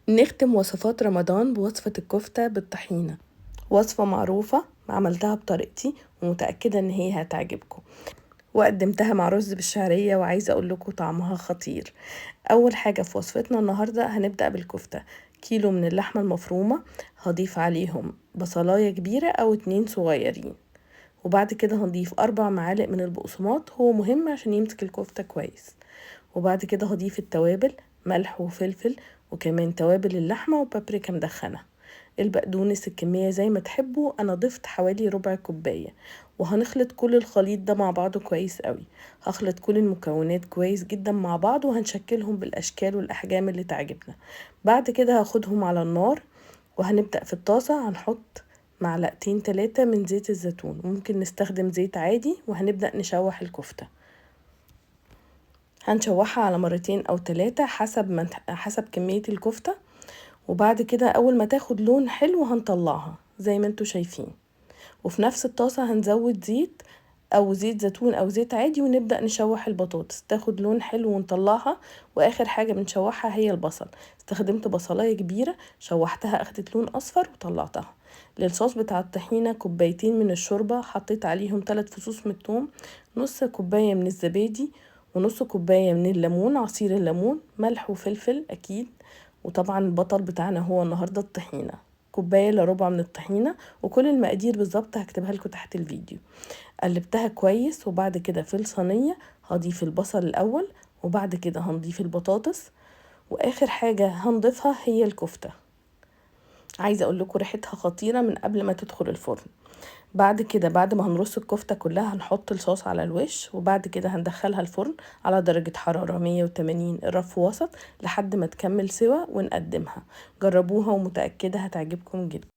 نختم وصفات رمضان بوصفة الكفتة بالطحينة. وصفة معروفة، عملتها بطريقتي ومتأكدة ان هي هتعجبكم، وقدمتها مع رز بالشعرية وعايزة اقول لكم طعمها خطير. اول حاجة في وصفتنا النهاردة هنبدأ بالكفتة. كيلو من اللحمة المفرومة، هضيف عليهم بصلاية كبيرة او 2 صغيرين، وبعد كده هنضيف 4 معالق من البقسماط، هو مهم عشان يمسك الكفتة كويس. وبعد كده هضيف التوابل، ملح وفلفل، وكمان توابل اللحمة وبابريكا مدخنة. البقدونس الكمية زي ما تحبوا، انا ضفت حوالي ربع كوباية. وهنخلط كل الخليط ده مع بعضه كويس قوي. هخلط كل المكونات كويس جدا مع بعض، وهنشكلهم بالاشكال والاحجام اللي تعجبنا. بعد كده هاخدهم على النار، وهنبدأ في الطاسة هنحط معلقتين 3 من زيت الزيتون، ممكن نستخدم زيت عادي، وهنبدأ نشوح الكفتة. هنشوحها على مرتين او 3 حسب كمية الكفتة. وبعد كده اول ما تاخد لون حلو هنطلعها زي ما انتوا شايفين. وفي نفس الطاسة هنزود زيت او زيت زيتون او زيت عادي، ونبدأ نشوح البطاطس تاخد لون حلو ونطلعها. واخر حاجة بنشوحها هي البصل. استخدمت بصلاية كبيرة، شوحتها اخدت لون اصفر وطلعتها. للصوص بتاع الطحينة كوبايتين من الشوربة، حطيت عليهم 3 فصوص من الثوم، نص كوباية من الزبادي، ونص كوباية من الليمون، عصير الليمون، ملح وفلفل اكيد. وطبعا البطل بتاعنا هو النهاردة الطحينة، كوباية الا ربع من الطحينة، وكل المقادير بالظبط هكتبها لكم تحت الفيديو. قلبتها كويس، وبعد كده في الصينية هضيف البصل الاول، وبعد كده هنضيف البطاطس، واخر حاجة هنضيفها هي الكفتة. عايزة اقول لكم ريحتها خطيرة من قبل ما تدخل الفرن. بعد كده بعد ما هنرص الكفتة كلها هنحط الصوص على الوش، وبعد كده هندخلها الفرن على درجة حرارة 180 الرف وسط لحد ما تكمل سوا ونقدمها. جربوها ومتأكدة هتعجبكم جدا.